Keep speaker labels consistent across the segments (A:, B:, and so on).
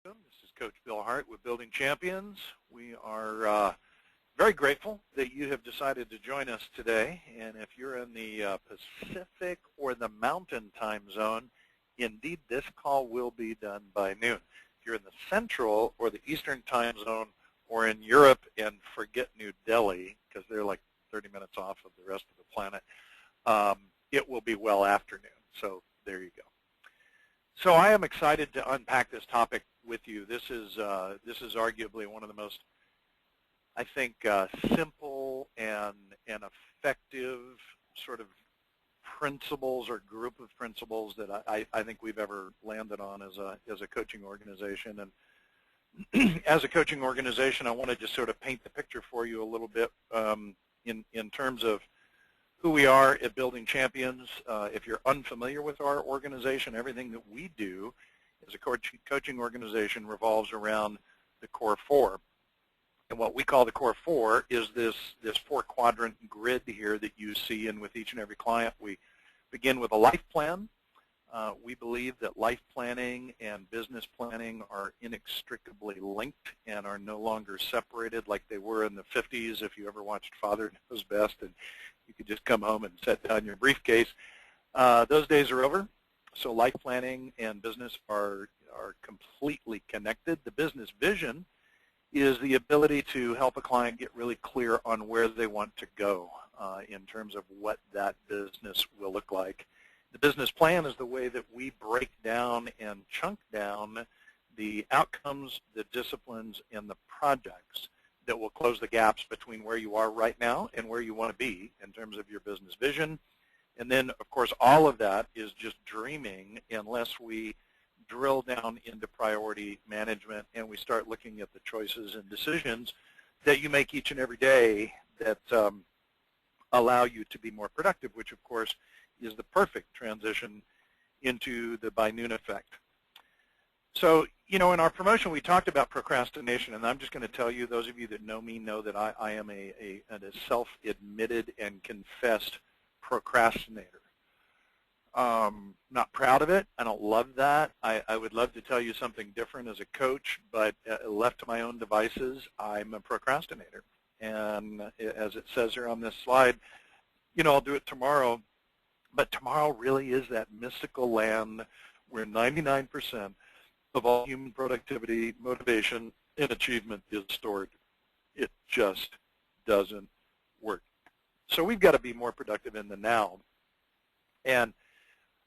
A: This is Coach Bill Hart with Building Champions. We are very grateful that you have decided to join us today. And if you're in the Pacific or the Mountain time zone, indeed this call will be done by noon. If you're in the Central or the Eastern time zone or in Europe, and forget New Delhi because they're like 30 minutes off of the rest of the planet, it will be well afternoon. So there you go. So I am excited to unpack this topic with you. This is arguably one of the most, I think, simple and effective sort of principles or group of principles that I think we've ever landed on as a coaching organization. And as a coaching organization, I want to just sort of paint the picture for you a little bit in terms of who we are at Building Champions. If you're unfamiliar with our organization, everything that we do as a coaching organization revolves around the core four. And what we call the core four is this four-quadrant grid here that you see. And with each and every client, we begin with a life plan. We believe that life planning and business planning are inextricably linked and are no longer separated like they were in the 50s. If you ever watched Father Knows Best and you could just come home and set down your briefcase, those days are over. So life planning and business are completely connected. The business vision is the ability to help a client get really clear on where they want to go in terms of what that business will look like. The business plan is the way that we break down and chunk down the outcomes, the disciplines, and the projects that will close the gaps between where you are right now and where you want to be in terms of your business vision. And then, of course, all of that is just dreaming unless we drill down into priority management and we start looking at the choices and decisions that you make each and every day that allow you to be more productive, which, of course, is the perfect transition into the by noon effect. So, you know, in our promotion, we talked about procrastination, and I'm just going to tell you, those of you that know me know that I am a self-admitted and confessed procrastinator. Not proud of it. I don't love that. I would love to tell you something different as a coach, but left to my own devices, I'm a procrastinator. And as it says here on this slide, you know, I'll do it tomorrow. But tomorrow really is that mystical land where 99% of all human productivity, motivation, and achievement is stored. It just doesn't work. So we've got to be more productive in the now. And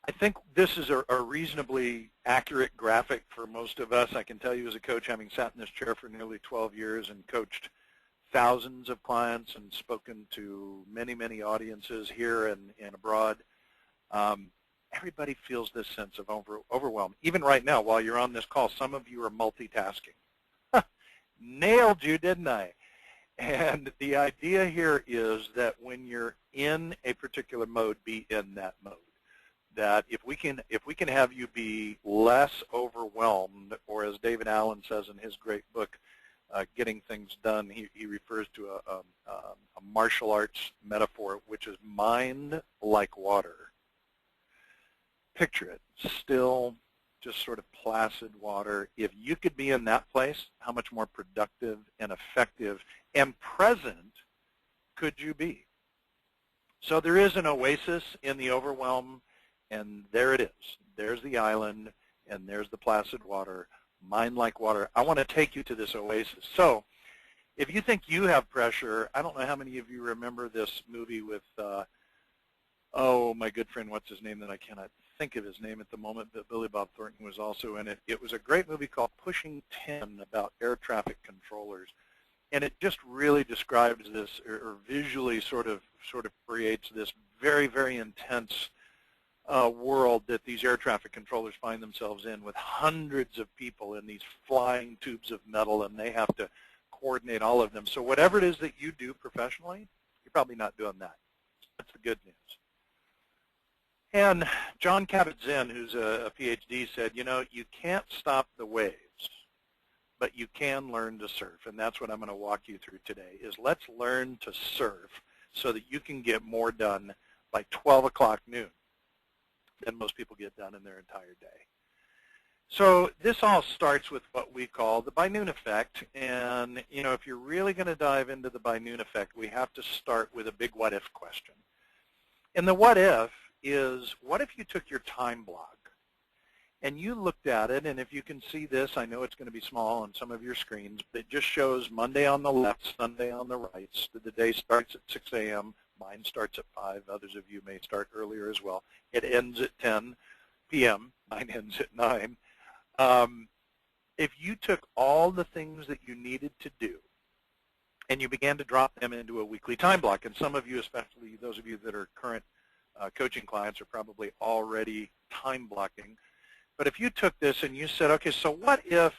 A: I think this is a reasonably accurate graphic for most of us. I can tell you as a coach, having sat in this chair for nearly 12 years and coached thousands of clients and spoken to many, many audiences here and abroad, everybody feels this sense of overwhelm. Even right now, while you're on this call, some of you are multitasking. Nailed you, didn't I? And the idea here is that when you're in a particular mode, be in that mode. That if we can have you be less overwhelmed, or as David Allen says in his great book, Getting Things Done, he refers to a martial arts metaphor, which is mind like water. Picture it, still, just sort of placid water. If you could be in that place, how much more productive and effective and present could you be? So there is an oasis in the overwhelm, and there it is. There's the island, and there's the placid water, mind like water. I want to take you to this oasis. So if you think you have pressure, I don't know how many of you remember this movie with, oh, my good friend, what's his name that I cannot think of his name at the moment, but Billy Bob Thornton was also in it. It was a great movie called Pushing 10 about air traffic controllers. And it just really describes this, or visually sort of creates this very, very intense world that these air traffic controllers find themselves in, with hundreds of people in these flying tubes of metal, and they have to coordinate all of them. So whatever it is that you do professionally, you're probably not doing that. That's the good news. And John Kabat-Zinn, who's a Ph.D., said, you know, you can't stop the waves, but you can learn to surf. And that's what I'm going to walk you through today, is let's learn to surf so that you can get more done by 12 o'clock noon than most people get done in their entire day. So this all starts with what we call the by noon effect. And, if you're really going to dive into the by noon effect, we have to start with a big what if question. And the what if is, what if you took your time block and you looked at it, and if you can see this, I know it's going to be small on some of your screens, but it just shows Monday on the left, Sunday on the right. So the day starts at 6 a.m. Mine starts at 5. Others of you may start earlier as well. It ends at 10 p.m. Mine ends at 9. If you took all the things that you needed to do and you began to drop them into a weekly time block, and some of you, especially those of you that are current coaching clients, are probably already time blocking. But if you took this and you said, okay, so what if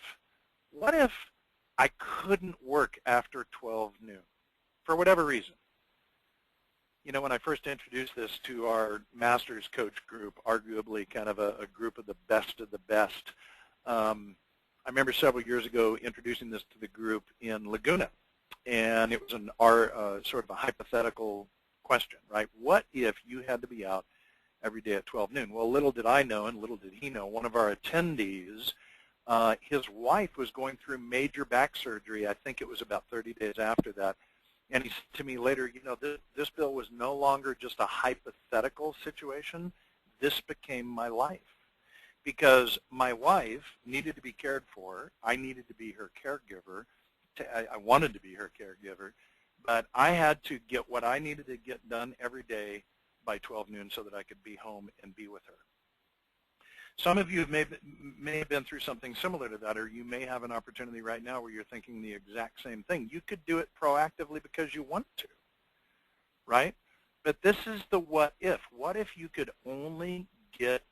A: I couldn't work after 12 noon for whatever reason? When I first introduced this to our master's coach group, arguably kind of a group of the best, I remember several years ago introducing this to the group in Laguna, and it was sort of a hypothetical question, right? What if you had to be out every day at 12 noon? Well, little did I know, and little did he know, one of our attendees, his wife was going through major back surgery. I think it was about 30 days after that. And he said to me later, this, Bill, was no longer just a hypothetical situation. This became my life. Because my wife needed to be cared for. I needed to be her caregiver. I wanted to be her caregiver. But I had to get what I needed to get done every day by 12 noon so that I could be home and be with her. Some of you may have been through something similar to that, or you may have an opportunity right now where you're thinking the exact same thing. You could do it proactively because you want to, right? But this is the what if. What if you could only get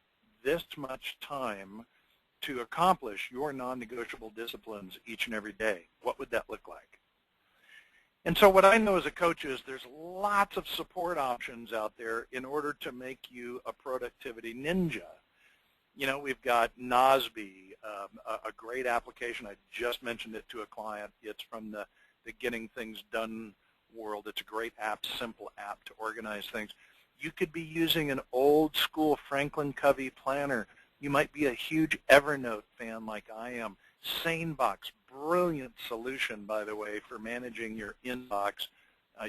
A: this much time to accomplish your non-negotiable disciplines each and every day? What would that look like? And so what I know as a coach is there's lots of support options out there in order to make you a productivity ninja. We've got NOzbe, a great application. I just mentioned it to a client. It's from the Getting Things Done world. It's a great app, simple app to organize things. You could be using an old school Franklin Covey planner. You might be a huge Evernote fan like I am. SaneBox, brilliant solution, by the way, for managing your inbox.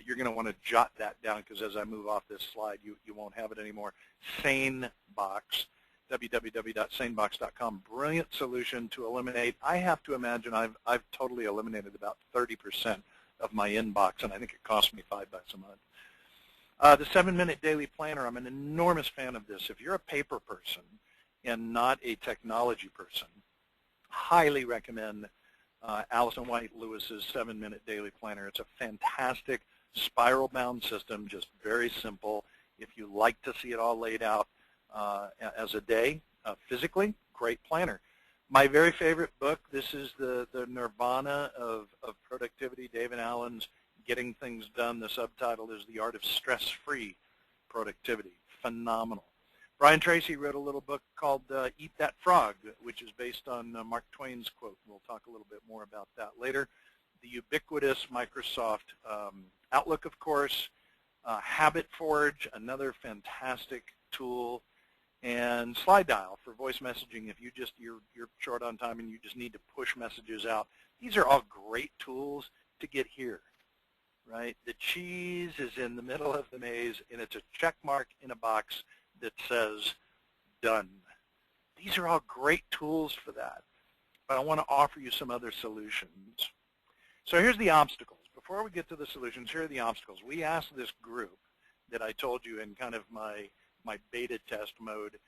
A: You're going to want to jot that down because as I move off this slide, you won't have it anymore. SaneBox, www.sanebox.com, brilliant solution to eliminate. I have to imagine I've totally eliminated about 30% of my inbox, and I think it cost me $5 a month. The 7-Minute Daily Planner, I'm an enormous fan of this. If you're a paper person and not a technology person, highly recommend Allison White Lewis's 7-Minute Daily Planner. It's a fantastic spiral-bound system, just very simple. If you like to see it all laid out as a day physically, great planner. My very favorite book, this is the nirvana of productivity, David Allen's Getting Things Done. The subtitle is The Art of Stress-Free Productivity. Phenomenal. Brian Tracy wrote a little book called Eat That Frog, which is based on Mark Twain's quote. We'll talk a little bit more about that later. The ubiquitous Microsoft Outlook, of course. Habit Forge, another fantastic tool. And Slide Dial for voice messaging if you're short on time and you just need to push messages out. These are all great tools to get here, right? The cheese is in the middle of the maze, and it's a check mark in a box that says done. These are all great tools for that, but I want to offer you some other solutions. So here's the obstacles. Before we get to the solutions, here are the obstacles. We asked this group that I told you in kind of my beta test mode,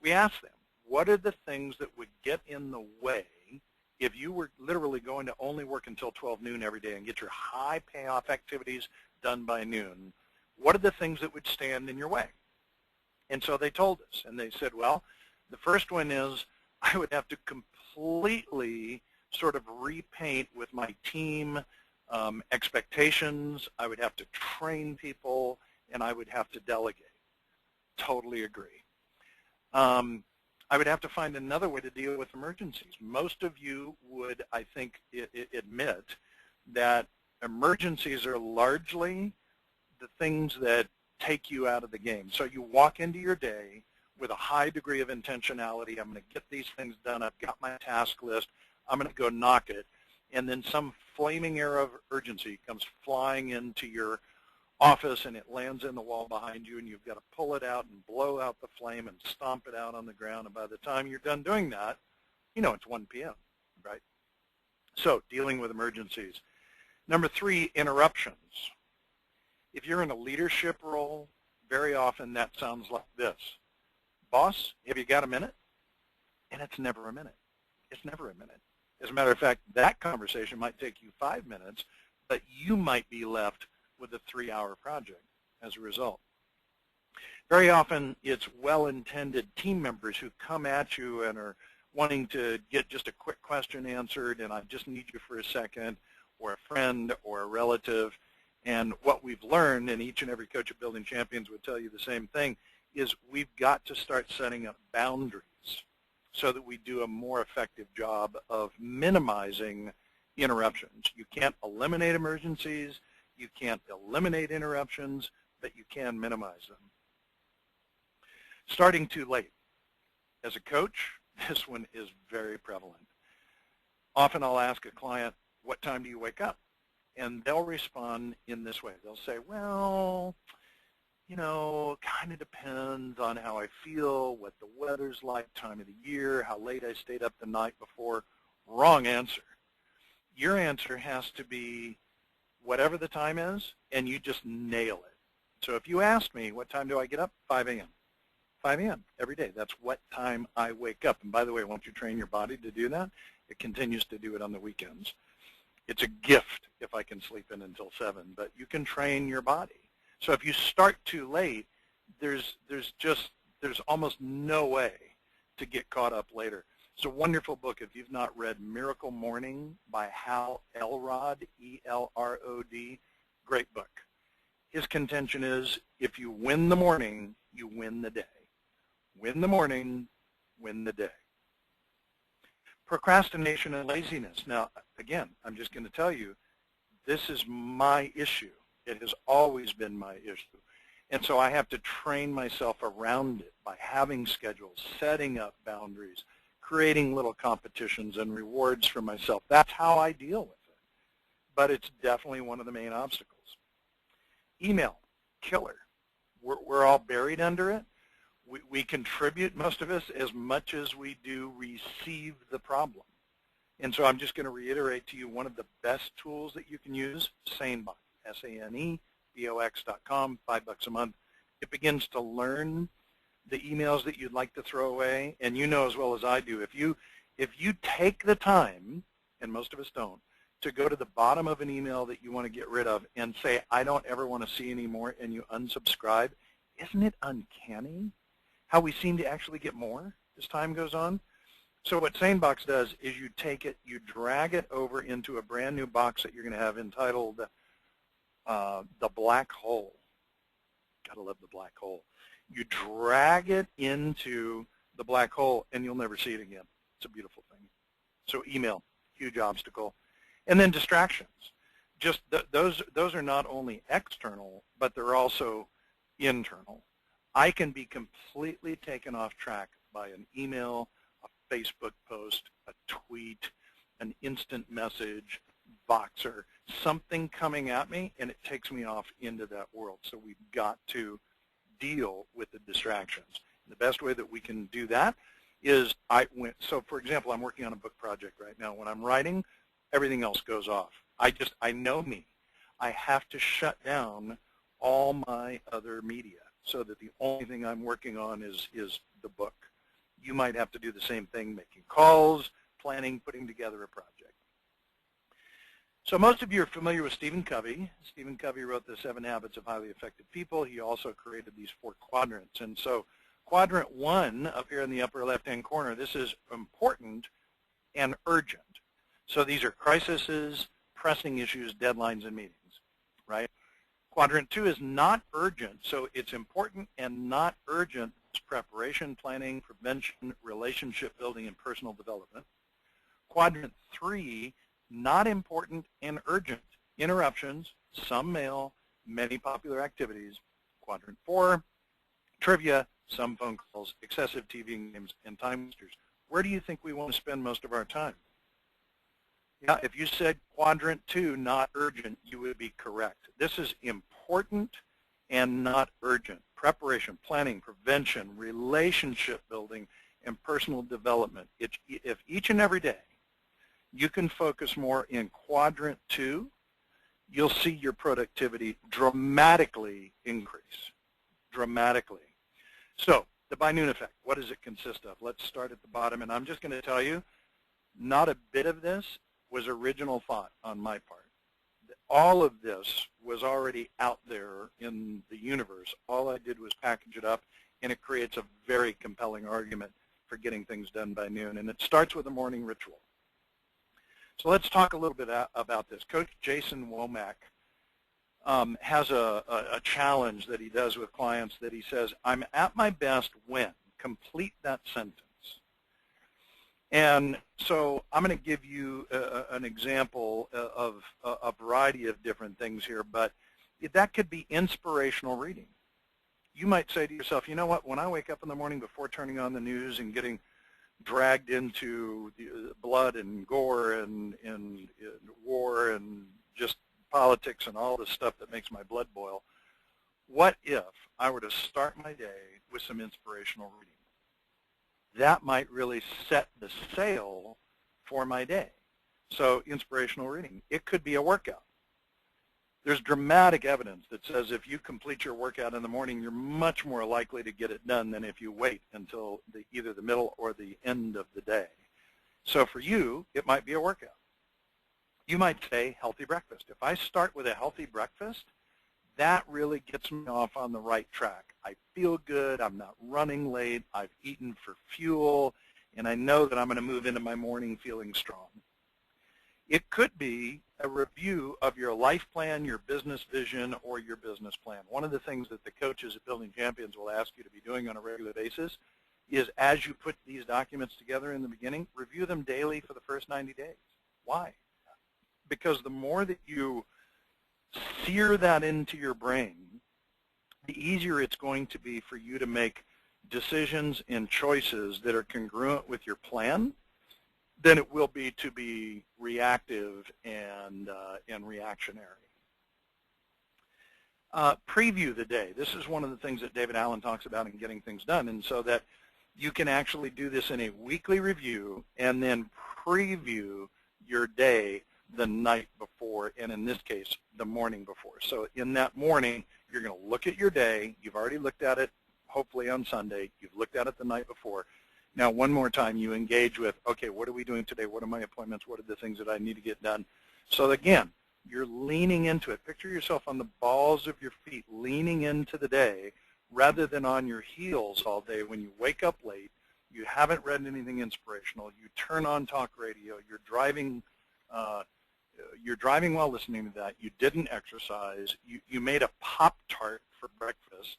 A: we asked them, what are the things that would get in the way if you were literally going to only work until 12 noon every day and get your high payoff activities done by noon? What are the things that would stand in your way? And so they told us, and they said, well, the first one is I would have to completely sort of repaint with my team expectations. I would have to train people, and I would have to delegate. Totally agree. I would have to find another way to deal with emergencies. Most of you would, I think, admit that emergencies are largely the things that take you out of the game. So you walk into your day with a high degree of intentionality. I'm going to get these things done. I've got my task list. I'm going to go knock it. And then some flaming arrow of urgency comes flying into your office, and it lands in the wall behind you, and you've got to pull it out and blow out the flame and stomp it out on the ground. And by the time you're done doing that, you know it's 1 p.m., right? So dealing with emergencies. Number 3, interruptions. If you're in a leadership role, very often that sounds like this. Boss, have you got a minute? And it's never a minute. It's never a minute. As a matter of fact, that conversation might take you 5 minutes, but you might be left with a 3-hour project as a result. Very often it's well-intended team members who come at you and are wanting to get just a quick question answered, and I just need you for a second, or a friend or a relative. And what we've learned, and each and every coach at Building Champions would tell you the same thing, is we've got to start setting up boundaries so that we do a more effective job of minimizing interruptions. You can't eliminate emergencies, you can't eliminate interruptions, but you can minimize them. Starting too late. As a coach, this one is very prevalent. Often I'll ask a client, what time do you wake up? And they'll respond in this way. They'll say, well, you know, kind of depends on how I feel, what the weather's like, time of the year, how late I stayed up the night before. Wrong answer. Your answer has to be whatever the time is, and you just nail it. So if you ask me, what time do I get up? 5 a.m. 5 a.m. every day. That's what time I wake up. And by the way, once you train your body to do that, it continues to do it on the weekends. It's a gift if I can sleep in until 7, but you can train your body. So if you start too late, there's almost no way to get caught up later. It's a wonderful book. If you've not read Miracle Morning by Hal Elrod, E-L-R-O-D, great book. His contention is if you win the morning, you win the day. Win the morning, win the day. Procrastination and laziness. Now, again, I'm just going to tell you, this is my issue. It has always been my issue. And so I have to train myself around it by having schedules, setting up boundaries, creating little competitions and rewards for myself. That's how I deal with it. But it's definitely one of the main obstacles. Email, killer. We're all buried under it. We contribute, most of us, as much as we do receive the problem. And so I'm just going to reiterate to you one of the best tools that you can use, SaneBox, SaneBox.com, $5 a month. It begins to learn the emails that you'd like to throw away, and you know as well as I do, if you take the time, and most of us don't, to go to the bottom of an email that you want to get rid of and say, I don't ever want to see anymore, and you unsubscribe, isn't it uncanny how we seem to actually get more as time goes on? So what SaneBox does is you take it, you drag it over into a brand new box that you're going to have entitled The Black Hole. Gotta love the black hole. You drag it into the black hole and you'll never see it again. It's a beautiful thing. So email, huge obstacle. And then distractions. Just those are not only external, but they're also internal. I can be completely taken off track by an email, a Facebook post, a tweet, an instant message, Voxer, something coming at me, and it takes me off into that world. So we've got to deal with the distractions. The best way that we can do that is so for example, I'm working on a book project right now. When I'm writing, everything else goes off. I know me. I have to shut down all my other media so that the only thing I'm working on is the book. You might have to do the same thing, making calls, planning, putting together a project. So most of you are familiar with Stephen Covey. Stephen Covey wrote the 7 Habits of Highly Effective People. He also created these 4 quadrants. And so quadrant 1 up here in the upper left-hand corner, this is important and urgent. So these are crises, pressing issues, deadlines, and meetings, right? Quadrant 2 is not urgent, so it's important and not urgent. It's preparation, planning, prevention, relationship building, and personal development. Quadrant 3, not important and urgent. Interruptions, some mail, many popular activities. Quadrant 4, trivia, some phone calls, excessive TV games, and time wasters. Where do you think we want to spend most of our time? Yeah, if you said quadrant 2, not urgent, you would be correct. This is important and not urgent. Preparation, planning, prevention, relationship building, and personal development. If each and every day you can focus more in quadrant 2, you'll see your productivity dramatically increase, dramatically. So the by noon effect, what does it consist of? Let's start at the bottom, and I'm just going to tell you, not a bit of this was original thought on my part. All of this was already out there in the universe. All I did was package it up, and it creates a very compelling argument for getting things done by noon, and it starts with a morning ritual. So let's talk a little bit about this. Coach Jason Womack has a challenge that he does with clients that he says, I'm at my best when, complete that sentence. And so I'm going to give you an example of a variety of different things here, but that could be inspirational reading. You might say to yourself, you know what, when I wake up in the morning before turning on the news and getting dragged into the blood and gore and war and just politics and all the stuff that makes my blood boil, what if I were to start my day with some inspirational reading? That might really set the sail for my day. So inspirational reading. It could be a workout. There's dramatic evidence that says if you complete your workout in the morning, you're much more likely to get it done than if you wait until either the middle or the end of the day. So for you, it might be a workout. You might say healthy breakfast. If I start with a healthy breakfast, that really gets me off on the right track. I feel good, I'm not running late, I've eaten for fuel, and I know that I'm going to move into my morning feeling strong. It could be a review of your life plan, your business vision, or your business plan. One of the things that the coaches at Building Champions will ask you to be doing on a regular basis is as you put these documents together in the beginning, review them daily for the first 90 days. Why? Because the more that you sear that into your brain, the easier it's going to be for you to make decisions and choices that are congruent with your plan than it will be to be reactive and reactionary. Preview the day. This is one of the things that David Allen talks about in getting things done, and so that you can actually do this in a weekly review and then preview your day the night before, and in this case, the morning before. So in that morning, you're going to look at your day. You've already looked at it, hopefully on Sunday. You've looked at it the night before. Now, one more time, you engage with, okay, what are we doing today? What are my appointments? What are the things that I need to get done? So again, you're leaning into it. Picture yourself on the balls of your feet, leaning into the day rather than on your heels all day. When you wake up late, you haven't read anything inspirational, you turn on talk radio, you're driving while listening to that, you didn't exercise, you made a Pop-Tart for breakfast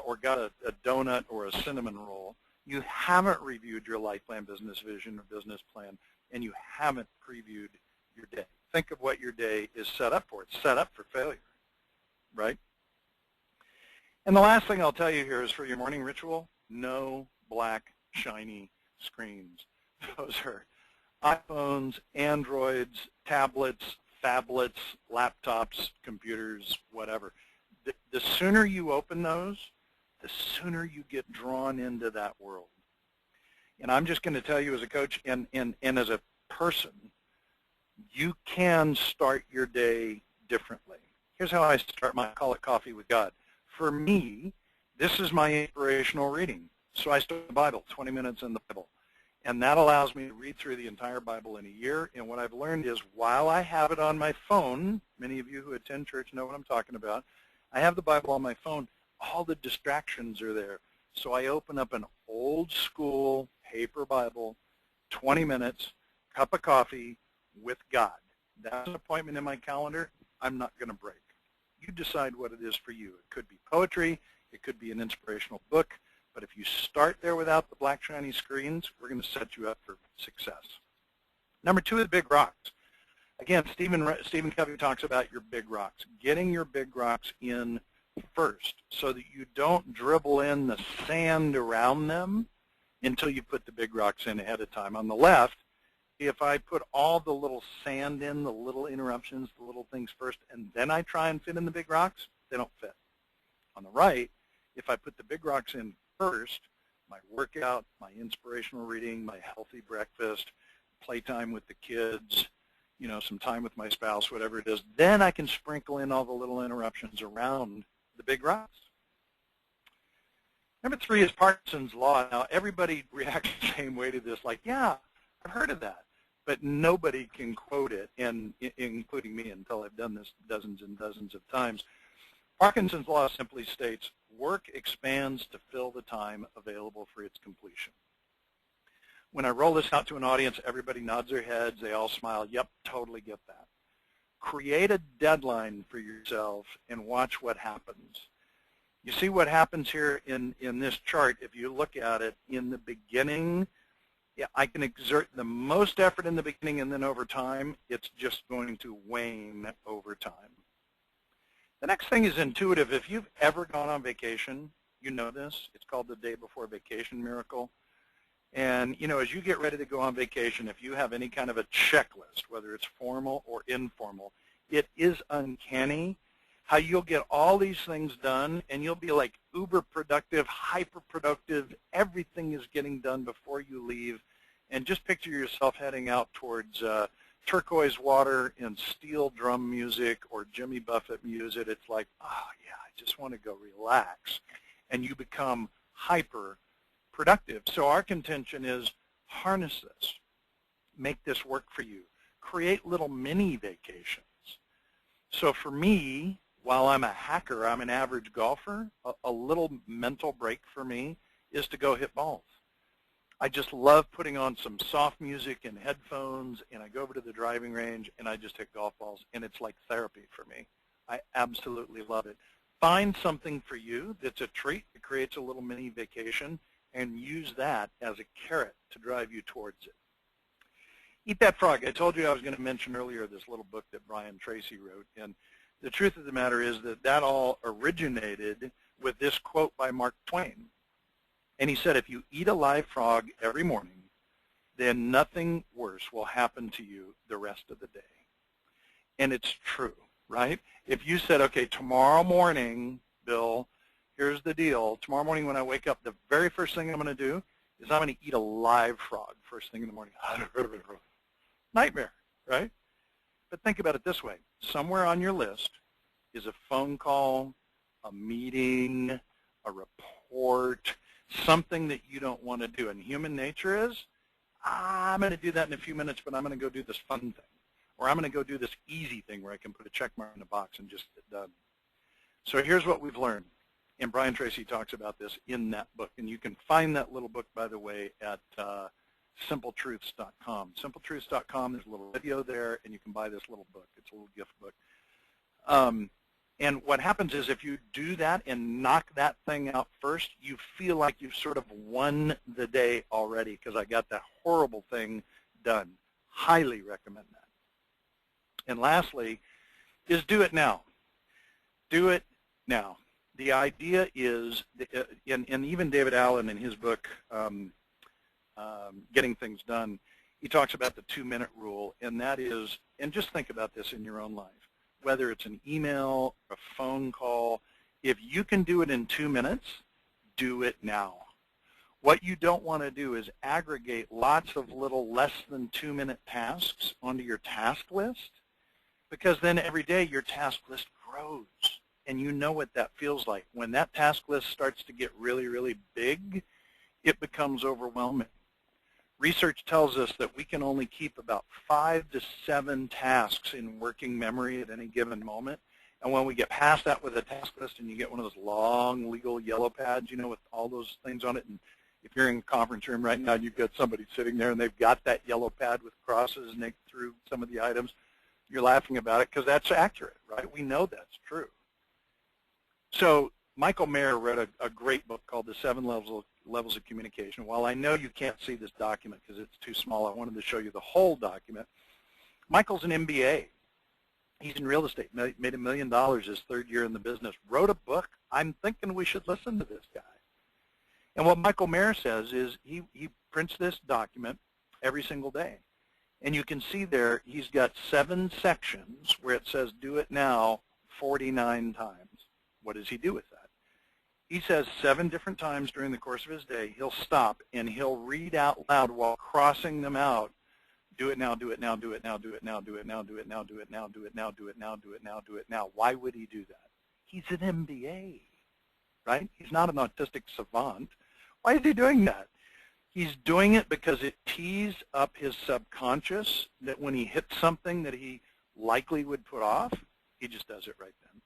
A: or got a donut or a cinnamon roll, you haven't reviewed your life plan, business vision, or business plan, and you haven't previewed your day. Think of what your day is set up for. It's set up for failure, right? And the last thing I'll tell you here is for your morning ritual, no black, shiny screens. Those are iPhones, Androids, tablets, phablets, laptops, computers, whatever. The sooner you open those, the sooner you get drawn into that world. And I'm just going to tell you as a coach and as a person, you can start your day differently. Here's how I start my call it Coffee with God. For me, this is my inspirational reading. So I start the Bible, 20 minutes in the Bible. And that allows me to read through the entire Bible in a year. And what I've learned is while I have it on my phone, many of you who attend church know what I'm talking about, I have the Bible on my phone, all the distractions are there. So I open up an old school paper Bible, 20 minutes, cup of coffee with God. That's an appointment in my calendar I'm not going to break. You decide what it is for you. It could be poetry. It could be an inspirational book. But if you start there without the black shiny screens, we're going to set you up for success. Number 2 is big rocks. Again, Stephen Covey talks about your big rocks. Getting your big rocks in first so that you don't dribble in the sand around them until you put the big rocks in ahead of time. On the left, if I put all the little sand in, the little interruptions, the little things first, and then I try and fit in the big rocks, they don't fit. On the right, if I put the big rocks in first, my workout, my inspirational reading, my healthy breakfast, playtime with the kids, you know, some time with my spouse, whatever it is, then I can sprinkle in all the little interruptions around the big rocks. Number 3 is Parkinson's law. Now, everybody reacts the same way to this, like, yeah, I've heard of that, but nobody can quote it, and including me until I've done this dozens and dozens of times. Parkinson's law simply states, work expands to fill the time available for its completion. When I roll this out to an audience, everybody nods their heads, they all smile, yep, totally get that. Create a deadline for yourself and watch what happens. You see what happens here in this chart, if you look at it, in the beginning, yeah, I can exert the most effort in the beginning, and then over time, it's just going to wane over time. The next thing is intuitive. If you've ever gone on vacation, you know this. It's called the day before vacation miracle. And, you know, as you get ready to go on vacation, if you have any kind of a checklist, whether it's formal or informal, it is uncanny how you'll get all these things done, and you'll be like uber productive, hyper productive. Everything is getting done before you leave. And just picture yourself heading out towards turquoise water and steel drum music or Jimmy Buffett music. It's like, oh, yeah, I just want to go relax. And you become hyper productive. So our contention is harness this. Make this work for you. Create little mini vacations. So for me, while I'm a hacker, I'm an average golfer, a little mental break for me is to go hit balls. I just love putting on some soft music and headphones, and I go over to the driving range and I just hit golf balls, and it's like therapy for me. I absolutely love it. Find something for you that's a treat that creates a little mini vacation, and use that as a carrot to drive you towards it. Eat That Frog. I told you I was going to mention earlier this little book that Brian Tracy wrote, and the truth of the matter is that that all originated with this quote by Mark Twain. And he said, if you eat a live frog every morning, then nothing worse will happen to you the rest of the day. And it's true, right? If you said, okay, tomorrow morning, Bill, here's the deal. Tomorrow morning when I wake up, the very first thing I'm going to do is I'm going to eat a live frog first thing in the morning. Nightmare, right? But think about it this way. Somewhere on your list is a phone call, a meeting, a report, something that you don't want to do. And human nature is, I'm going to do that in a few minutes, but I'm going to go do this fun thing. Or I'm going to go do this easy thing where I can put a check mark in a box and just get done. So here's what we've learned. And Brian Tracy talks about this in that book. And you can find that little book, by the way, at simpletruths.com. Simpletruths.com, there's a little video there, and you can buy this little book. It's a little gift book. And what happens is if you do that and knock that thing out first, you feel like you've sort of won the day already because I got that horrible thing done. Highly recommend that. And lastly is do it now. Do it now. The idea is, and even David Allen in his book, Getting Things Done, he talks about the 2-minute rule, and that is, and just think about this in your own life, whether it's an email, a phone call, if you can do it in 2 minutes, do it now. What you don't want to do is aggregate lots of little less than 2-minute tasks onto your task list, because then every day your task list grows. And you know what that feels like. When that task list starts to get really, really big, it becomes overwhelming. Research tells us that we can only keep about 5 to 7 tasks in working memory at any given moment. And when we get past that with a task list and you get one of those long legal yellow pads, you know, with all those things on it, and if you're in a conference room right now and you've got somebody sitting there and they've got that yellow pad with crosses and they through some of the items, you're laughing about it because that's accurate, right? We know that's true. So Michael Mayer wrote a great book called The 7 Levels of Communication. While I know you can't see this document because it's too small, I wanted to show you the whole document. Michael's an MBA. He's in real estate, made $1 million his third year in the business, wrote a book. I'm thinking we should listen to this guy. And what Michael Mayer says is he prints this document every single day. And you can see there he's got 7 sections where it says do it now 49 times. What does he do with that? He says 7 different times during the course of his day he'll stop and he'll read out loud while crossing them out. Do it now, do it now, do it now, do it now, do it now, do it now, do it now, do it now, do it now, do it now, do it now. Why would he do that? He's an MBA, right? He's not an autistic savant. Why is he doing that? He's doing it because it tees up his subconscious that when he hits something that he likely would put off, he just does it right then.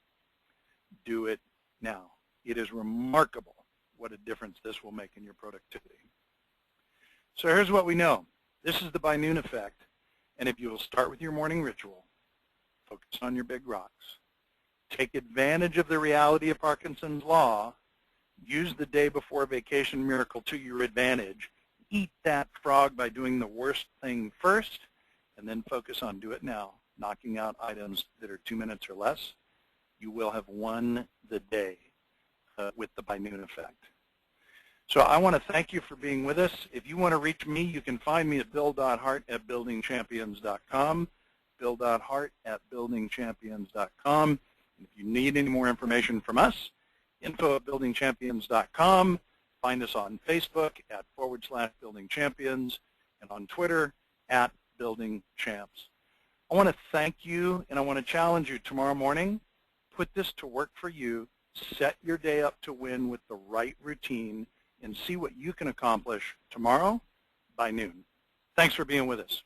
A: Do it now. It is remarkable what a difference this will make in your productivity. So here's what we know. This is the by noon effect. And if you will start with your morning ritual, focus on your big rocks, take advantage of the reality of Parkinson's law, use the day before vacation miracle to your advantage, eat that frog by doing the worst thing first, and then focus on do it now, knocking out items that are 2 minutes or less, you will have won the day with the by noon effect. So I want to thank you for being with us. If you want to reach me, you can find me at bill.hart@buildingchampions.com, bill.hart@buildingchampions.com. And if you need any more information from us, info@buildingchampions.com. Find us on Facebook at /buildingchampions and on Twitter at buildingchamps. I want to thank you and I want to challenge you tomorrow morning. Put this to work for you. Set your day up to win with the right routine and see what you can accomplish tomorrow by noon. Thanks for being with us.